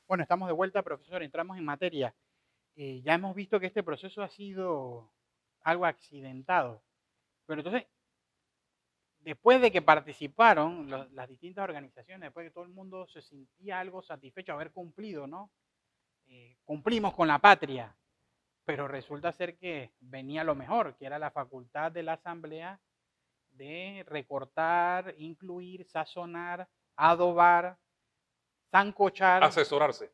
Bueno, estamos de vuelta, profesor, entramos en materia. Ya hemos visto que este proceso ha sido algo accidentado, pero entonces, después de que participaron las distintas organizaciones, después de que todo el mundo se sentía algo satisfecho de haber cumplido, ¿no? Cumplimos con la patria, pero resulta ser que venía lo mejor, que era la facultad de la Asamblea de recortar, incluir, sazonar, adobar, sancochar Asesorarse.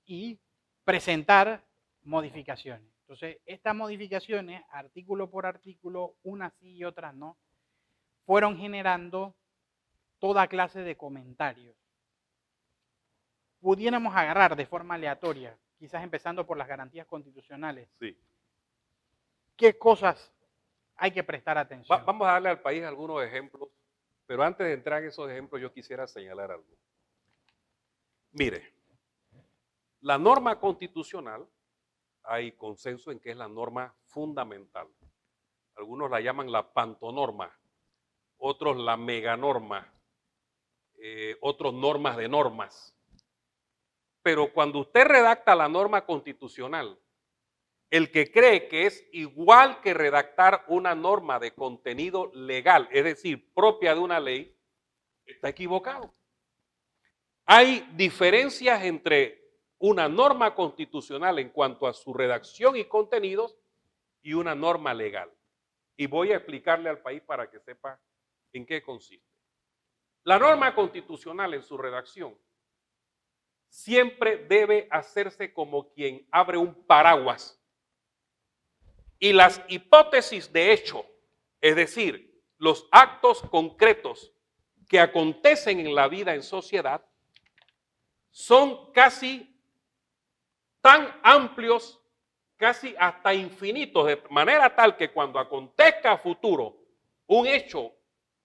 y presentar modificaciones. Entonces, estas modificaciones, artículo por artículo, unas sí y otras no, fueron generando toda clase de comentarios. Pudiéramos agarrar de forma aleatoria, quizás empezando por las garantías constitucionales, Sí. qué cosas hay que prestar atención. Vamos a darle al país algunos ejemplos, pero antes de entrar en esos ejemplos yo quisiera señalar algo. Mire, la norma constitucional, hay consenso en que es la norma fundamental. Algunos la llaman la pantonorma, otros la meganorma, otros normas de normas. Pero cuando usted redacta la norma constitucional, el que cree que es igual que redactar una norma de contenido legal, es decir, propia de una ley, está equivocado. Hay diferencias entre una norma constitucional en cuanto a su redacción y contenidos y una norma legal. Y voy a explicarle al país para que sepa en qué consiste. La norma constitucional en su redacción siempre debe hacerse como quien abre un paraguas. Y las hipótesis de hecho, es decir, los actos concretos que acontecen en la vida en sociedad, son casi tan amplios, casi hasta infinitos, de manera tal que cuando acontezca a futuro un hecho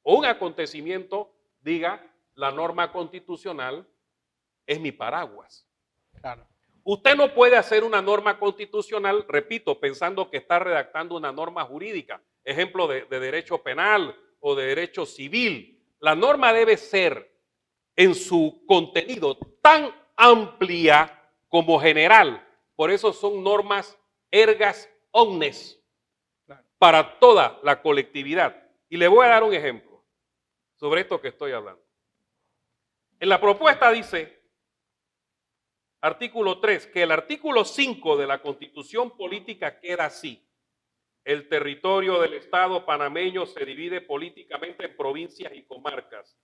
o un acontecimiento, diga, la norma constitucional es mi paraguas. Claro. Usted no puede hacer una norma constitucional, repito, pensando que está redactando una norma jurídica, ejemplo de derecho penal o de derecho civil. La norma debe ser en su contenido tan amplia como general. Por eso son normas ergas omnes, Claro. para toda la colectividad. Y le voy a dar un ejemplo sobre esto que estoy hablando. En la propuesta dice, artículo 3, que el artículo 5 de la Constitución Política queda así. El territorio del Estado panameño se divide políticamente en provincias y comarcas,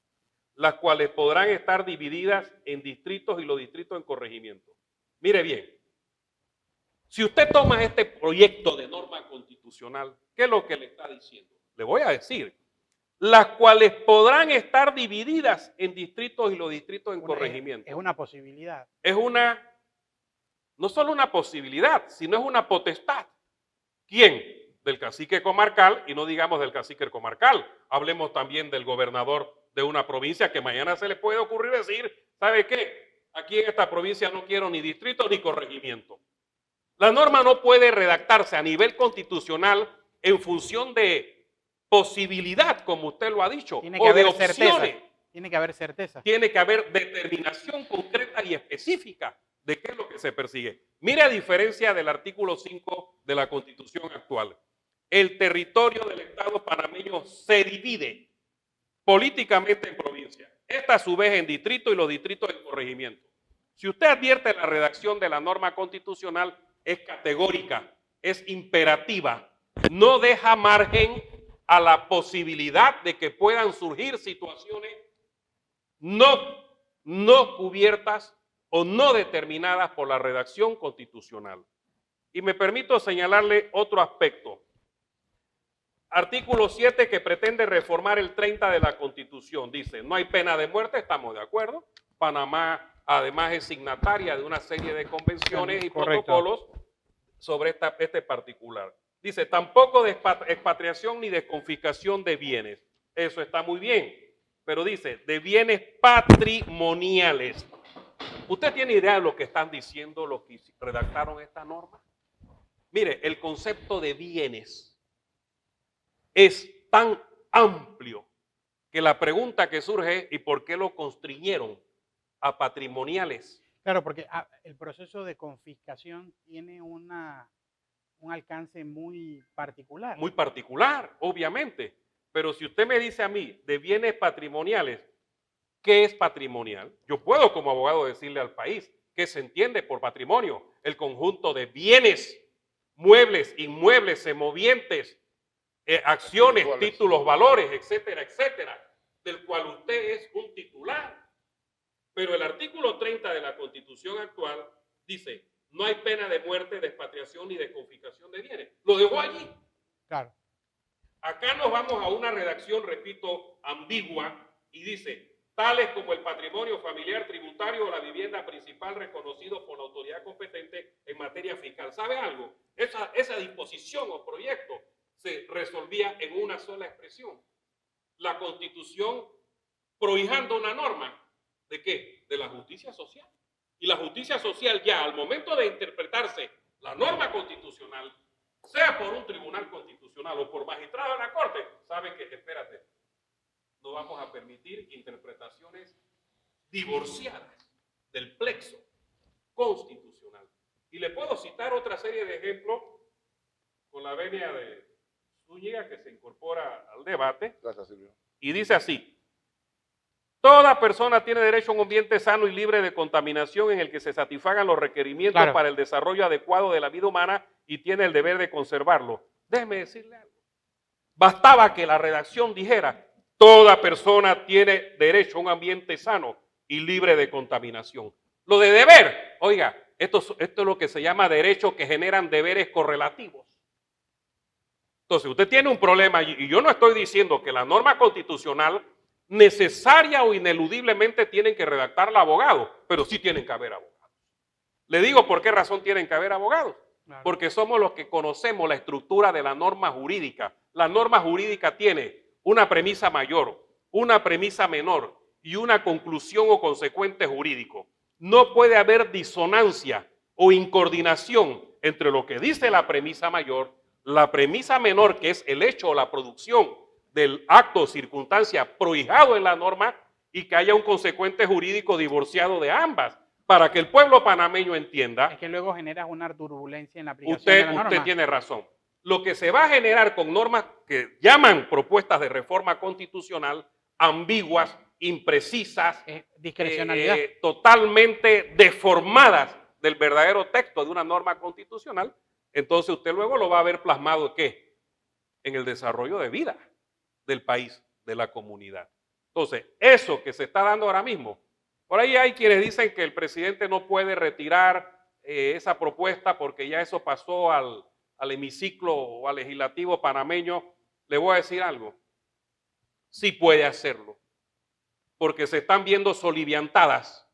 las cuales podrán estar divididas en distritos y los distritos en corregimiento. Mire bien, si usted toma este proyecto de norma constitucional, ¿qué es lo que le está diciendo? Le voy a decir, las cuales podrán estar divididas en distritos y los distritos en corregimiento. Es una posibilidad. Es no solo una posibilidad, sino es una potestad. ¿Quién? Del cacique comarcal, y no digamos del cacique comarcal, hablemos también del gobernador de una provincia que mañana se le puede ocurrir decir, ¿sabe qué? Aquí en esta provincia no quiero ni distrito ni corregimiento. La norma no puede redactarse a nivel constitucional en función de posibilidad, como usted lo ha dicho, Tiene que o de haber opciones. certeza. Tiene que haber certeza. Tiene que haber determinación concreta y específica de qué es lo que se persigue. Mire, a diferencia del artículo 5 de la Constitución actual, el territorio del Estado panameño se divide políticamente en provincias. Esta a su vez en distrito y los distritos en corregimiento. Si usted advierte la redacción de la norma constitucional, es categórica, es imperativa, no deja margen a la posibilidad de que puedan surgir situaciones no cubiertas o no determinadas por la redacción constitucional. Y me permito señalarle otro aspecto. Artículo 7, que pretende reformar el 30 de la Constitución. Dice, no hay pena de muerte, estamos de acuerdo. Panamá además es signataria de una serie de convenciones y protocolos sobre este particular. Dice, tampoco de expatriación ni de confiscación de bienes. Eso está muy bien, pero dice, de bienes patrimoniales. ¿Usted tiene idea de lo que están diciendo los que redactaron esta norma? Mire, el concepto de bienes es tan amplio que la pregunta que surge es, ¿y por qué lo constriñeron a patrimoniales? Claro, porque el proceso de confiscación tiene un alcance muy particular. Muy particular, obviamente. Pero si usted me dice a mí de bienes patrimoniales, ¿qué es patrimonial? Yo puedo como abogado decirle al país qué se entiende por patrimonio. El conjunto de bienes, muebles, inmuebles, semovientes, acciones, títulos, valores, etcétera, etcétera, del cual usted es un titular. Pero el artículo 30 de la Constitución actual dice, no hay pena de muerte, de expatriación ni de confiscación de bienes. Lo dejó allí. Claro. Acá nos vamos a una redacción, repito, ambigua, y dice, tales como el patrimonio familiar tributario o la vivienda principal reconocido por la autoridad competente en materia fiscal. ¿Sabe algo? Esa disposición o proyecto se resolvía en una sola expresión. La Constitución prohijando una norma. ¿De qué? De la justicia social. Y la justicia social ya al momento de interpretarse la norma constitucional, sea por un tribunal constitucional o por magistrado de la corte, sabe que, espérate, no vamos a permitir interpretaciones divorciadas del plexo constitucional. Y le puedo citar otra serie de ejemplos con la venia de Zúñiga que se incorpora al debate. Gracias, Silvio. Y dice así, toda persona tiene derecho a un ambiente sano y libre de contaminación en el que se satisfagan los requerimientos para el desarrollo adecuado de la vida humana y tiene el deber de conservarlo. Déjeme decirle algo. Bastaba que la redacción dijera, toda persona tiene derecho a un ambiente sano y libre de contaminación. Lo de deber, oiga, esto es lo que se llama derechos que generan deberes correlativos. Entonces, usted tiene un problema y yo no estoy diciendo que la norma constitucional necesaria o ineludiblemente tienen que redactarla abogados, pero sí tienen que haber abogados. Le digo por qué razón tienen que haber abogados. Claro. Porque somos los que conocemos la estructura de la norma jurídica. La norma jurídica tiene una premisa mayor, una premisa menor y una conclusión o consecuente jurídico. No puede haber disonancia o incoordinación entre lo que dice la premisa mayor, la premisa menor, que es el hecho o la producción del acto o circunstancia prohijado en la norma, y que haya un consecuente jurídico divorciado de ambas, para que el pueblo panameño entienda. Es que luego genera una turbulencia en la aplicación de la norma. Usted tiene razón. Lo que se va a generar con normas que llaman propuestas de reforma constitucional, ambiguas, imprecisas, discrecionalidad, totalmente deformadas del verdadero texto de una norma constitucional, entonces usted luego lo va a ver plasmado ¿qué? En el desarrollo de vida del país, de la comunidad. Entonces, eso que se está dando ahora mismo, por ahí hay quienes dicen que el presidente no puede retirar esa propuesta porque ya eso pasó al hemiciclo o al legislativo panameño. Le voy a decir algo, sí puede hacerlo, porque se están viendo soliviantadas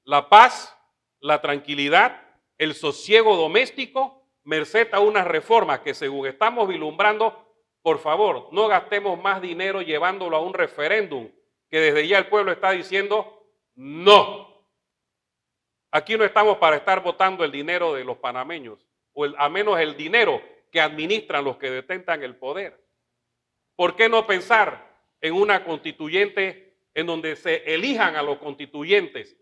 la paz, la tranquilidad, el sosiego doméstico, merced a unas reformas que según estamos vislumbrando. Por favor, no gastemos más dinero llevándolo a un referéndum que desde ya el pueblo está diciendo no. Aquí no estamos para estar votando el dinero de los panameños, o a menos el dinero que administran los que detentan el poder. ¿Por qué no pensar en una constituyente en donde se elijan a los constituyentes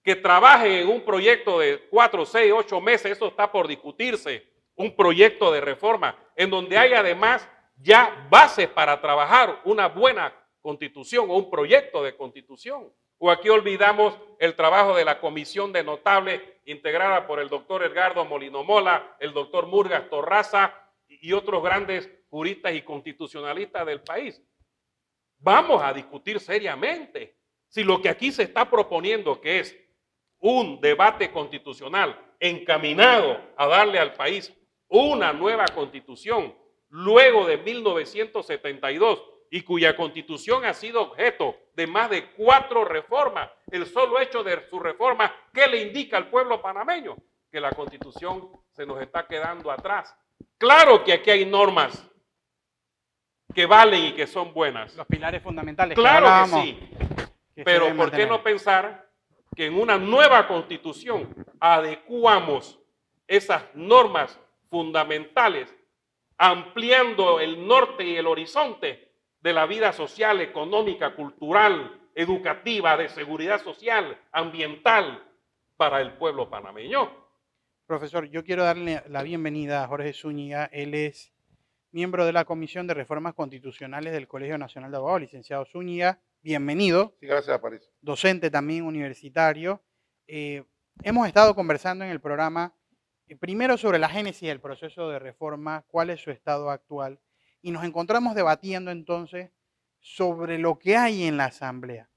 que trabajen en un proyecto de 4, 6, 8 meses? Eso está por discutirse, un proyecto de reforma en donde hay además ya bases para trabajar una buena constitución o un proyecto de constitución. O aquí olvidamos el trabajo de la comisión de notables integrada por el doctor Edgardo Molino Mola, el doctor Murgas Torraza y otros grandes juristas y constitucionalistas del país. Vamos a discutir seriamente si lo que aquí se está proponiendo, que es un debate constitucional encaminado a darle al país una nueva constitución, luego de 1972, y cuya constitución ha sido objeto de más de 4 reformas. El solo hecho de su reforma, ¿qué le indica al pueblo panameño? Que la constitución se nos está quedando atrás. Claro que aquí hay normas que valen y que son buenas. Los pilares fundamentales. Claro que sí. Pero ¿por qué no pensar que en una nueva constitución adecuamos esas normas fundamentales, ampliando el norte y el horizonte de la vida social, económica, cultural, educativa, de seguridad social, ambiental, para el pueblo panameño. Profesor, yo quiero darle la bienvenida a Jorge Zúñiga. Él es miembro de la Comisión de Reformas Constitucionales del Colegio Nacional de Abogados. Licenciado Zúñiga, bienvenido. Sí, gracias, Aparicio. Docente también universitario. Hemos estado conversando en el programa primero sobre la génesis del proceso de reforma, cuál es su estado actual, y nos encontramos debatiendo entonces sobre lo que hay en la Asamblea.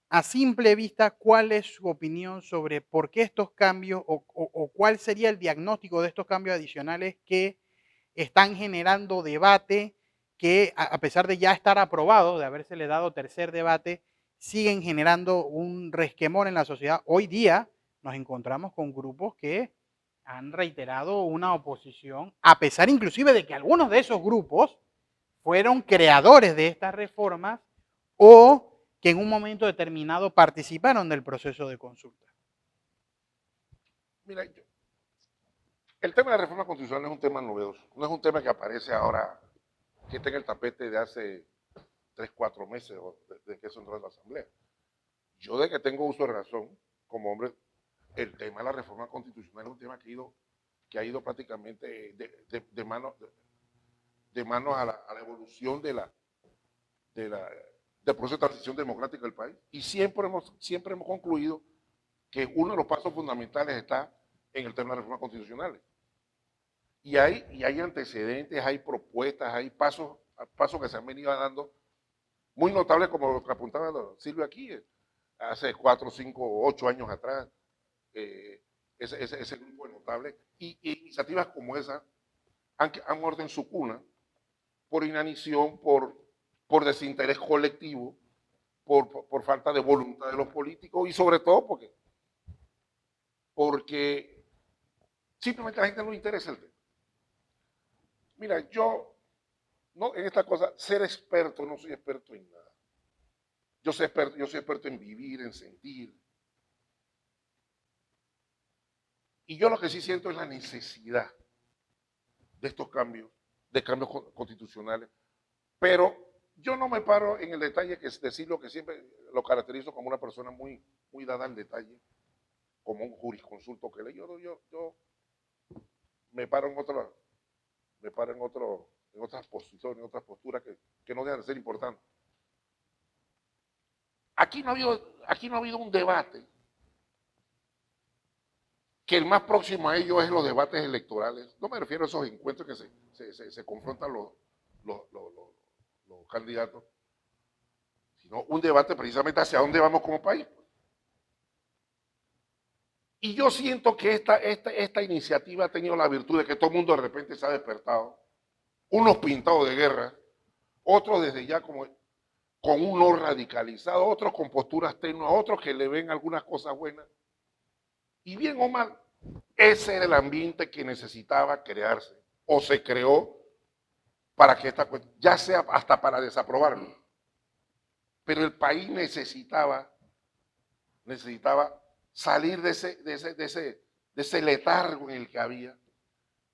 A simple vista, ¿cuál es su opinión sobre por qué estos cambios o cuál sería el diagnóstico de estos cambios adicionales que están generando debate, que a pesar de ya estar aprobados, de habérsele dado tercer debate, siguen generando un resquemor en la sociedad? Hoy día nos encontramos con grupos que han reiterado una oposición, a pesar inclusive de que algunos de esos grupos fueron creadores de estas reformas o que en un momento determinado participaron del proceso de consulta. Mira, el tema de la reforma constitucional no es un tema novedoso, no es un tema que aparece ahora, que está en el tapete de hace 3, 4 meses desde que eso entró en la Asamblea. Yo, de que tengo uso de razón, como hombre, el tema de la reforma constitucional es un tema que ha ido prácticamente de manos a la evolución del proceso de transición democrática del país. Y siempre hemos concluido que uno de los pasos fundamentales está en el tema de las reformas constitucionales. Y hay antecedentes, hay propuestas, hay pasos que se han venido dando muy notables, como lo que apuntaba Silvia aquí, hace 4, 5, 8 años atrás. Ese grupo es notable. Y iniciativas como esa han muerto en su cuna por inanición, por desinterés colectivo, por falta de voluntad de los políticos y sobre todo porque simplemente a la gente no le interesa el tema. Mira, yo no, en esta cosa, ser experto, no soy experto en nada. Yo soy experto en vivir, en sentir. Y yo lo que sí siento es la necesidad de estos cambios, de cambios constitucionales. Pero yo no me paro en el detalle, que es decir lo que siempre lo caracterizo como una persona muy, muy dada al detalle, como un jurisconsulto que lee. Yo me paro en otras posiciones, en otras posturas que no dejan de ser importantes. Aquí no ha habido un debate que el más próximo a ello es los debates electorales. No me refiero a esos encuentros que se confrontan los candidatos, sino un debate precisamente hacia dónde vamos como país. Y yo siento que esta iniciativa ha tenido la virtud de que todo el mundo de repente se ha despertado, unos pintados de guerra, otros desde ya como con un no radicalizado, otros con posturas tenues, otros que le ven algunas cosas buenas. Y bien o mal, ese era el ambiente que necesitaba crearse, o se creó para que esta cuestión, ya sea hasta para desaprobarlo. Pero el país necesitaba salir de ese letargo en el que había.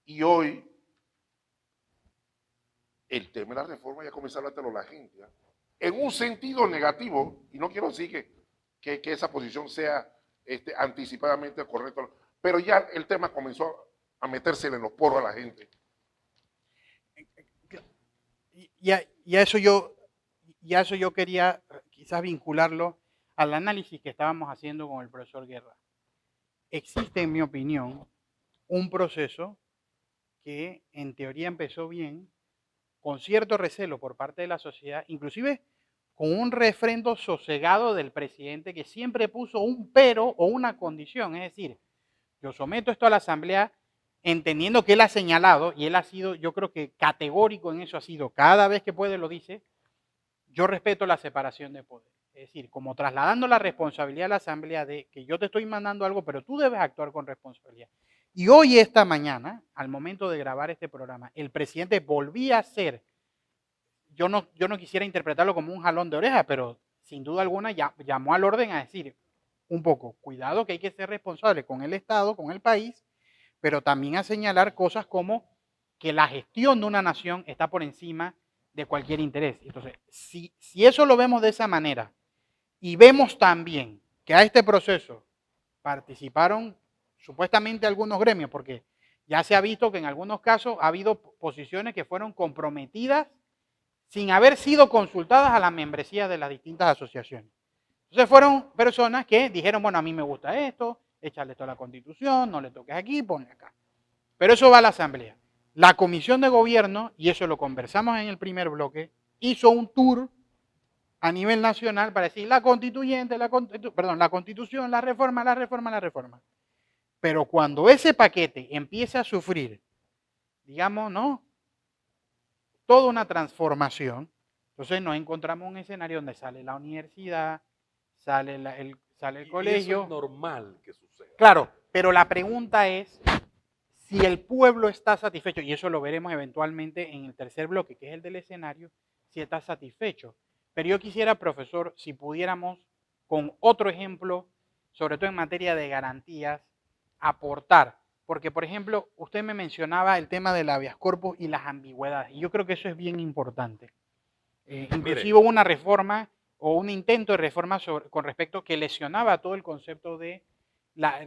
Y hoy, el tema de la reforma ya comienza a hablar la gente, ¿eh? En un sentido negativo, y no quiero decir que esa posición sea anticipadamente correcta, pero ya el tema comenzó a metérsele en los poros a la gente. Y a eso yo quería quizás vincularlo al análisis que estábamos haciendo con el profesor Guerra. Existe, en mi opinión, un proceso que en teoría empezó bien, con cierto recelo por parte de la sociedad, inclusive con un refrendo sosegado del presidente que siempre puso un pero o una condición, es decir, yo someto esto a la Asamblea entendiendo que él ha señalado, y él ha sido, yo creo que categórico en eso ha sido, cada vez que puede lo dice, yo respeto la separación de poder. Es decir, como trasladando la responsabilidad a la Asamblea de que yo te estoy mandando algo, pero tú debes actuar con responsabilidad. Y hoy, esta mañana, al momento de grabar este programa, el presidente volvía a hacer, yo no quisiera interpretarlo como un jalón de oreja, pero sin duda alguna llamó al orden a decir un poco, cuidado que hay que ser responsable con el Estado, con el país, pero también a señalar cosas como que la gestión de una nación está por encima de cualquier interés. Entonces, si eso lo vemos de esa manera y vemos también que a este proceso participaron supuestamente algunos gremios, porque ya se ha visto que en algunos casos ha habido posiciones que fueron comprometidas sin haber sido consultadas a la membresía de las distintas asociaciones. Entonces fueron personas que dijeron, bueno, a mí me gusta esto, échale esto a la Constitución, no le toques aquí, ponle acá. Pero eso va a la Asamblea. La Comisión de Gobierno, y eso lo conversamos en el primer bloque, hizo un tour a nivel nacional para decir la constituyente, la Constitución, la reforma, la reforma, la reforma. Pero cuando ese paquete empieza a sufrir, digamos, ¿no?, toda una transformación, entonces nos encontramos un escenario donde sale la universidad, sale el Y colegio. eso es normal que suceda. Claro, pero la pregunta es si el pueblo está satisfecho, y eso lo veremos eventualmente en el tercer bloque, que es el del escenario, si está satisfecho. Pero yo quisiera, profesor, si pudiéramos, con otro ejemplo, sobre todo en materia de garantías, aportar. Porque, por ejemplo, usted me mencionaba el tema del habeas corpus y las ambigüedades, y yo creo que eso es bien importante. Inclusive hubo una reforma o un intento de reforma con respecto que lesionaba todo el concepto de la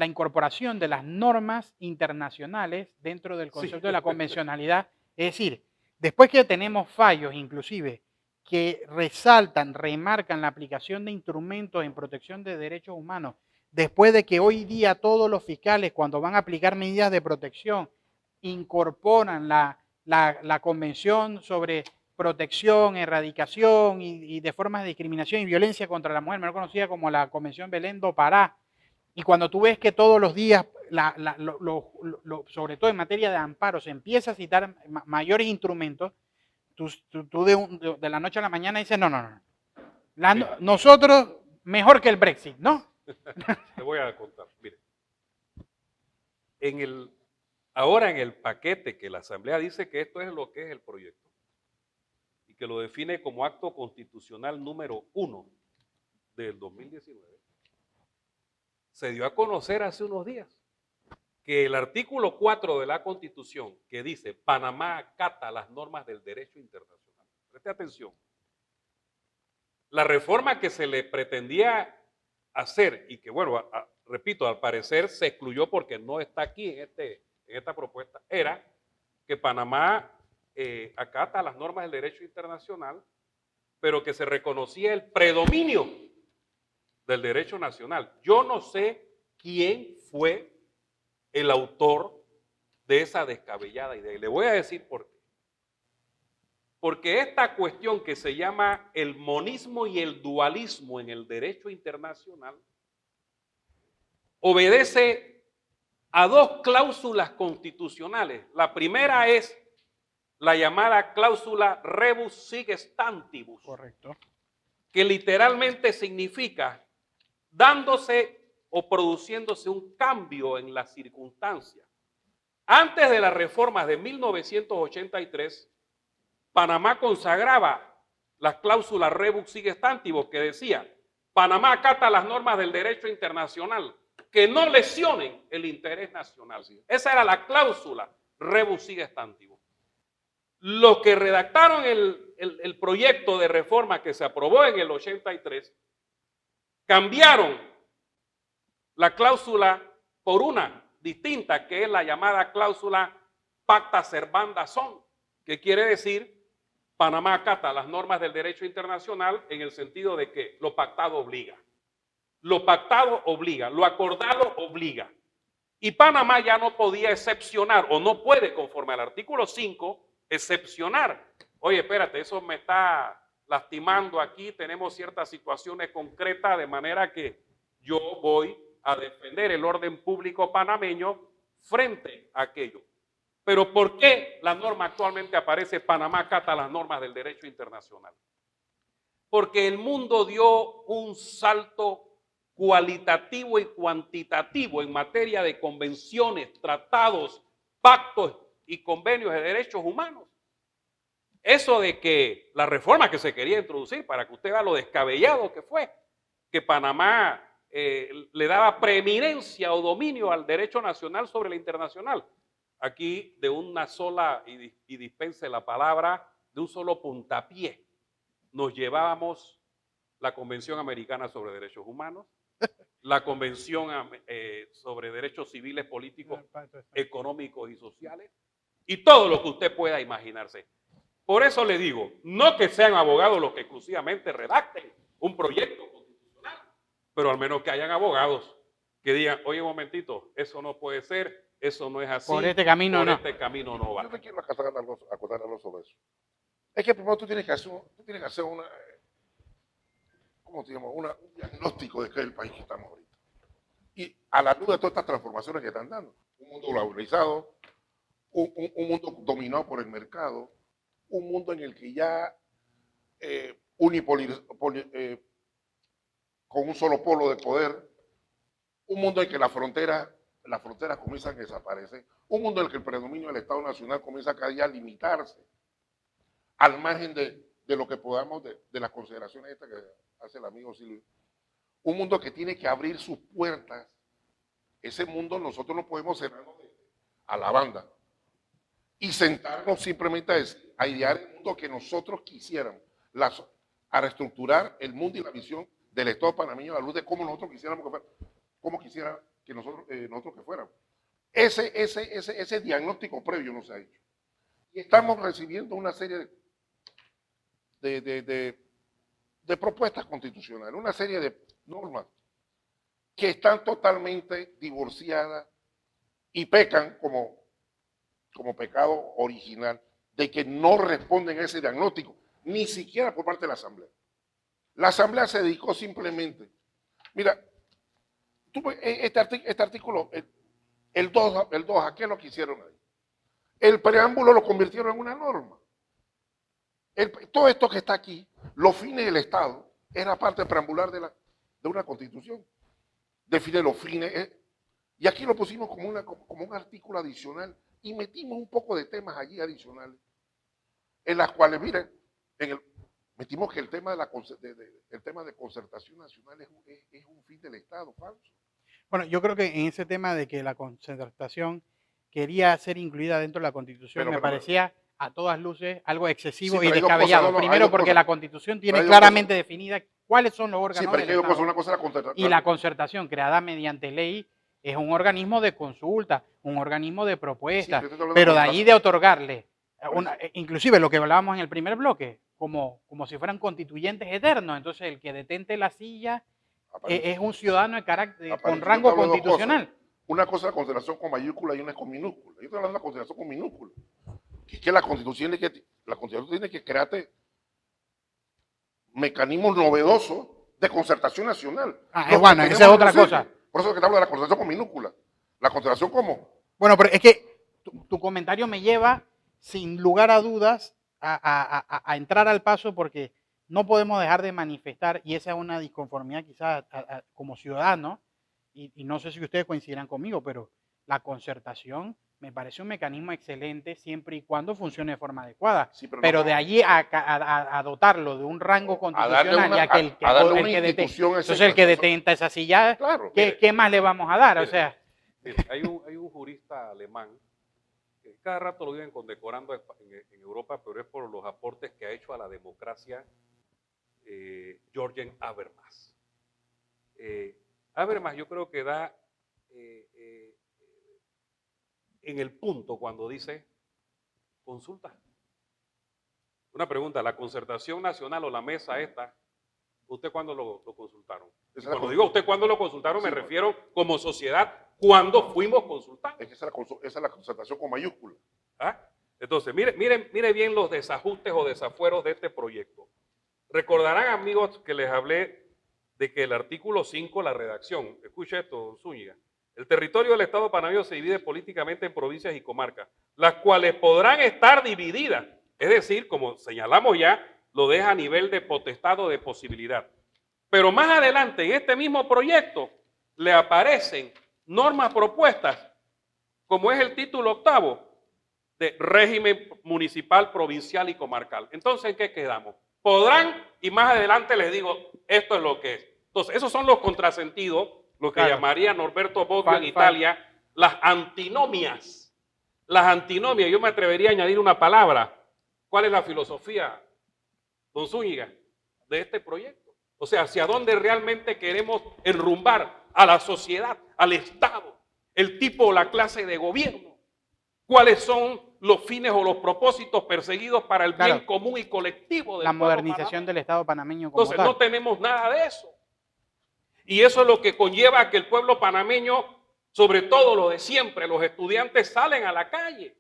incorporación de las normas internacionales dentro del concepto de la convencionalidad. Es decir, después que tenemos fallos inclusive que resaltan, remarcan la aplicación de instrumentos en protección de derechos humanos, después de que hoy día todos los fiscales cuando van a aplicar medidas de protección incorporan la Convención sobre protección, erradicación y de formas de discriminación y violencia contra la mujer, mejor conocida como la Convención Belén do Pará. Y cuando tú ves que todos los días, sobre todo en materia de amparo, se empieza a citar mayores instrumentos, tú de la noche a la mañana dices, no. Nosotros mejor que el Brexit, ¿no? Te voy a contar. Mire, ahora en el paquete que la Asamblea dice que esto es lo que es el proyecto y que lo define como acto constitucional número 1 del 2019, se dio a conocer hace unos días que el artículo 4 de la Constitución, que dice Panamá acata las normas del derecho internacional. Preste atención. La reforma que se le pretendía hacer y que, bueno, repito, al parecer se excluyó porque no está aquí en esta propuesta, era que Panamá acata las normas del derecho internacional, pero que se reconocía el predominio del derecho nacional. Yo no sé quién fue el autor de esa descabellada idea. Y le voy a decir por qué. Porque esta cuestión que se llama el monismo y el dualismo en el derecho internacional obedece a dos cláusulas constitucionales. La primera es la llamada cláusula rebus sic stantibus. Correcto. Que literalmente significa dándose o produciéndose un cambio en las circunstancias. Antes de las reformas de 1983, Panamá consagraba la cláusula rebus sic stantibus que decía, Panamá acata las normas del derecho internacional que no lesionen el interés nacional. Esa era la cláusula rebus sic stantibus. Los que redactaron el proyecto de reforma que se aprobó en el 83 cambiaron la cláusula por una distinta, que es la llamada cláusula pacta servanda sum, que quiere decir Panamá acata las normas del derecho internacional en el sentido de que lo pactado obliga. Lo pactado obliga, lo acordado obliga. Y Panamá ya no podía excepcionar o no puede, conforme al artículo 5, excepcionar. Oye, espérate, eso me está lastimando aquí, tenemos ciertas situaciones concretas, de manera que yo voy a defender el orden público panameño frente a aquello. Pero ¿por qué la norma actualmente aparece Panamá acata las normas del derecho internacional? Porque el mundo dio un salto cualitativo y cuantitativo en materia de convenciones, tratados, pactos y convenios de derechos humanos. Eso de que la reforma que se quería introducir, para que usted vea lo descabellado que fue, que Panamá le daba preeminencia o dominio al derecho nacional sobre el internacional. Aquí de una sola, y dispense la palabra, de un solo puntapié, nos llevábamos la Convención Americana sobre Derechos Humanos, la Convención sobre Derechos Civiles, Políticos, Económicos y Sociales, y todo lo que usted pueda imaginarse. Por eso le digo, no que sean abogados los que exclusivamente redacten un proyecto constitucional, pero al menos que hayan abogados que digan, oye, un momentito, eso no puede ser, eso no es así. Por este camino por no. este camino no va. Yo te quiero acotar algo sobre eso. Es que primero tú tienes que hacer una, ¿cómo se llama? Un diagnóstico de qué es el país que estamos ahorita. Y a la luz de todas estas transformaciones que están dando, un mundo globalizado, un mundo dominado por el mercado, un mundo en el que ya con un solo polo de poder, un mundo en que las fronteras comienzan a desaparecer, un mundo en el que el predominio del Estado Nacional comienza cada día a limitarse, al margen de lo que podamos, de las consideraciones estas que hace el amigo Silvio. Un mundo que tiene que abrir sus puertas. Ese mundo nosotros no podemos cerrarnos a la banda y sentarnos simplemente a idear el mundo que nosotros quisiéramos, a reestructurar el mundo y la visión del Estado panameño a la luz de cómo nosotros quisiéramos que fuera, cómo quisiera que nosotros que fuéramos. Ese diagnóstico previo no se ha hecho. Y estamos recibiendo una serie de propuestas constitucionales, una serie de normas que están totalmente divorciadas y pecan como pecado original de que no responden a ese diagnóstico, ni siquiera por parte de la Asamblea. La Asamblea se dedicó simplemente, mira, este artículo, el 2, ¿a qué es lo que hicieron ahí? El preámbulo lo convirtieron en una norma. Todo esto que está aquí, los fines del Estado, era parte preambular de una constitución. Define los fines, y aquí lo pusimos como un artículo adicional y metimos un poco de temas allí adicionales, en las cuales, miren, metimos que el tema de concertación nacional es un fin del Estado, falso. Bueno, yo creo que en ese tema de que la concertación quería ser incluida dentro de la Constitución, me parecía a todas luces algo excesivo y descabellado. Primero porque la Constitución tiene claramente definida cuáles son los órganos del Estado. Una cosa es la concertación. Y la concertación creada mediante ley es un organismo de consulta, un organismo de propuesta, pero de allí de otorgarle, inclusive lo que hablábamos en el primer bloque, como si fueran constituyentes eternos. Entonces el que detente la silla es un ciudadano de carácter con rango constitucional. Una cosa es la consideración con mayúscula y una es con minúscula. Yo estoy hablando de la consideración con minúscula. Que es que la Constitución tiene que crearte mecanismos novedosos de concertación nacional. Bueno, esa es otra cosa. Por eso es que te hablo de la concertación con minúscula. La concertación como... Bueno, pero es que tu comentario me lleva, sin lugar a dudas, a entrar al paso, porque no podemos dejar de manifestar, y esa es una disconformidad quizás como ciudadano, y no sé si ustedes coincidirán conmigo, pero la concertación me parece un mecanismo excelente siempre y cuando funcione de forma adecuada. Sí, pero de allí a dotarlo de un rango constitucional y a que el que detenta esa silla, claro, ¿qué más le vamos a dar? O sea, hay un jurista alemán que cada rato lo viven condecorando en Europa, pero es por los aportes que ha hecho a la democracia, Jürgen Habermas. Habermas yo creo que da en el punto cuando dice consulta. Una pregunta, ¿la concertación nacional o la mesa esta, usted cuándo lo consultaron? Cuando digo usted cuándo lo consultaron, me refiero como sociedad, ¿cuándo fuimos consultados? Es que esa es la concertación con mayúscula. ¿Ah? Entonces, mire bien los desajustes o desafueros de este proyecto. Recordarán, amigos, que les hablé de que el artículo 5, la redacción, escuche esto, don Zúñiga, el territorio del Estado panameño se divide políticamente en provincias y comarcas, las cuales podrán estar divididas, es decir, como señalamos ya, lo deja a nivel de potestad o de posibilidad. Pero más adelante, en este mismo proyecto, le aparecen normas propuestas, como es el título 8 de régimen municipal, provincial y comarcal. Entonces, ¿en qué quedamos? Podrán, y más adelante les digo, esto es lo que es. Entonces, esos son los contrasentidos, lo que llamaría Norberto Bobbio en Italia, las antinomias. Las antinomias, yo me atrevería a añadir una palabra. ¿Cuál es la filosofía, don Zúñiga, de este proyecto? O sea, hacia dónde realmente queremos enrumbar a la sociedad, al Estado, el tipo o la clase de gobierno. ¿Cuáles son los fines o los propósitos perseguidos para el bien Claro, común y colectivo del la pueblo modernización panameño? del Estado panameño como Entonces, no tal. tenemos nada de eso. Y eso es lo que conlleva a que el pueblo panameño, sobre todo lo de siempre, los estudiantes salen a la calle.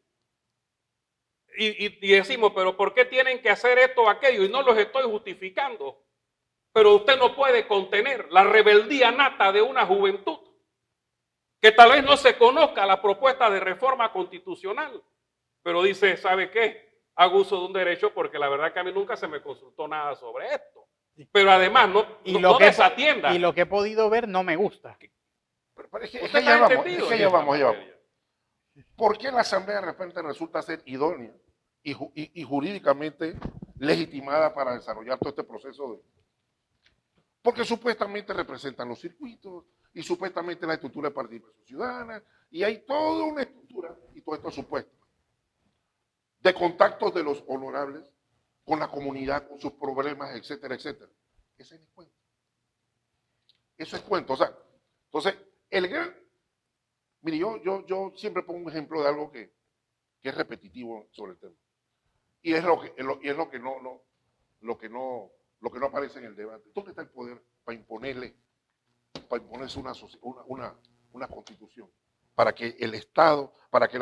Y decimos, pero ¿por qué tienen que hacer esto o aquello? Y no los estoy justificando. Pero usted no puede contener la rebeldía nata de una juventud que tal vez no se conozca la propuesta de reforma constitucional, pero dice, ¿sabe qué? Hago uso de un derecho porque la verdad que a mí nunca se me consultó nada sobre esto. Pero además no desatienda. Y lo que he podido ver no me gusta. Pero es que ¿Usted ya está vamos, entendido? es que ya vamos, ya vamos. ¿Por qué la Asamblea de repente resulta ser idónea y jurídicamente legitimada para desarrollar todo este proceso? Porque supuestamente representan los circuitos y supuestamente la estructura de participación ciudadana y hay toda una estructura y todo esto supuesto de contactos de los honorables con la comunidad, con sus problemas, etcétera, etcétera. Ese es el cuento. Eso es cuento. O sea, entonces, el gran... Mire, yo siempre pongo un ejemplo de algo que es repetitivo sobre el tema. Y es lo que no aparece en el debate. ¿Dónde está el poder para imponerse una constitución? Para que el Estado, para que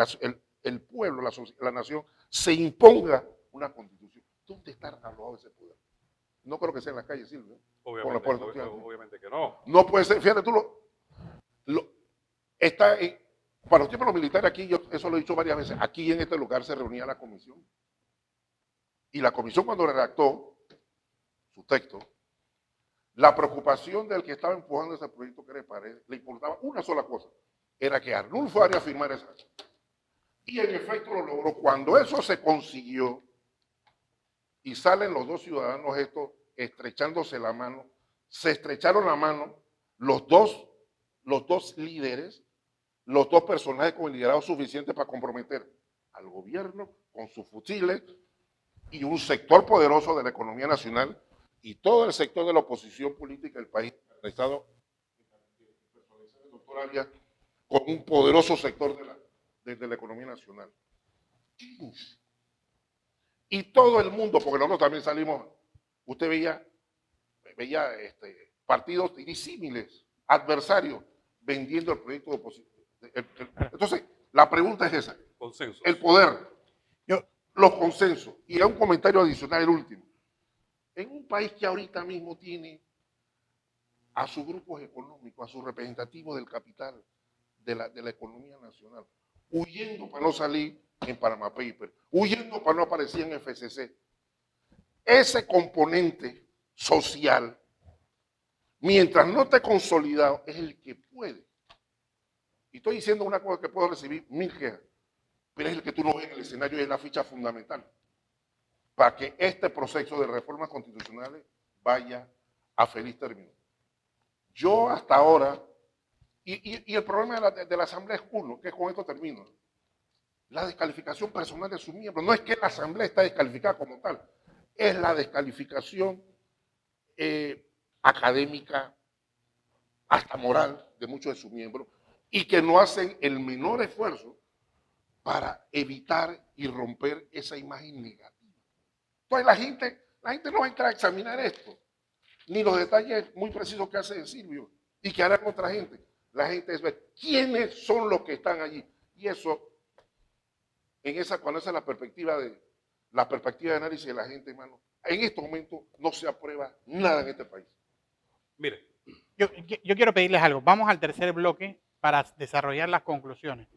el pueblo, la nación, se imponga una constitución. ¿Dónde está alojado ese poder? No creo que sea en la calle, Silvio. Obviamente que no. No puede ser, fíjate tú, está para los tiempos de los militares aquí, yo eso lo he dicho varias veces, aquí en este lugar se reunía la comisión. Y la comisión cuando redactó su texto, la preocupación del que estaba empujando ese proyecto que era Paredes, le importaba una sola cosa, era que Arnulfo Arias firmara esa. Y en efecto lo logró. Cuando eso se consiguió y salen los dos ciudadanos estos estrechándose la mano, se estrecharon la mano los dos líderes, los dos personajes con el liderazgo suficiente para comprometer al gobierno con sus fusiles y un sector poderoso de la economía nacional y todo el sector de la oposición política del país, el Estado, el doctor Arias, con un poderoso sector de la economía nacional. Y todo el mundo, porque nosotros también salimos, usted veía partidos disímiles, adversarios, vendiendo el proyecto de oposición. Entonces, la pregunta es esa. Consenso. El poder, los consensos. Y un comentario adicional, el último. En un país que ahorita mismo tiene a sus grupos económicos, a sus representativos del capital, de la economía nacional, huyendo para no salir en Panama Papers, huyendo para no aparecer en FCC. Ese componente social, mientras no esté consolidado, es el que puede. Y estoy diciendo una cosa que puedo recibir 1000 quejas, pero es el que tú no ves en el escenario y es la ficha fundamental para que este proceso de reformas constitucionales vaya a feliz término. Yo hasta ahora, y el problema de la Asamblea es uno, que con esto termino, la descalificación personal de sus miembros. No es que la Asamblea está descalificada como tal, es la descalificación académica, hasta moral, de muchos de sus miembros, y que no hacen el menor esfuerzo para evitar y romper esa imagen negativa. Entonces la gente no va a entrar a examinar esto, ni los detalles muy precisos que hace Silvio y que harán otra gente. La gente es ver quiénes son los que están allí. Y eso, cuando esa es la perspectiva de análisis de la gente, hermano, en estos momentos no se aprueba nada en este país. Mire. Yo quiero pedirles algo. Vamos al tercer bloque para desarrollar las conclusiones.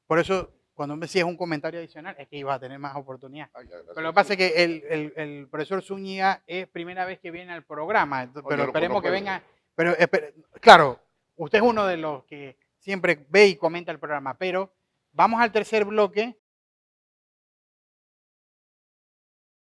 Por eso, cuando me decías un comentario adicional, es que ibas a tener más oportunidad. Pero lo que pasa es que el profesor Zúñiga es primera vez que viene al programa, pero esperemos que venga. Pero claro, usted es uno de los que siempre ve y comenta el programa, pero vamos al tercer bloque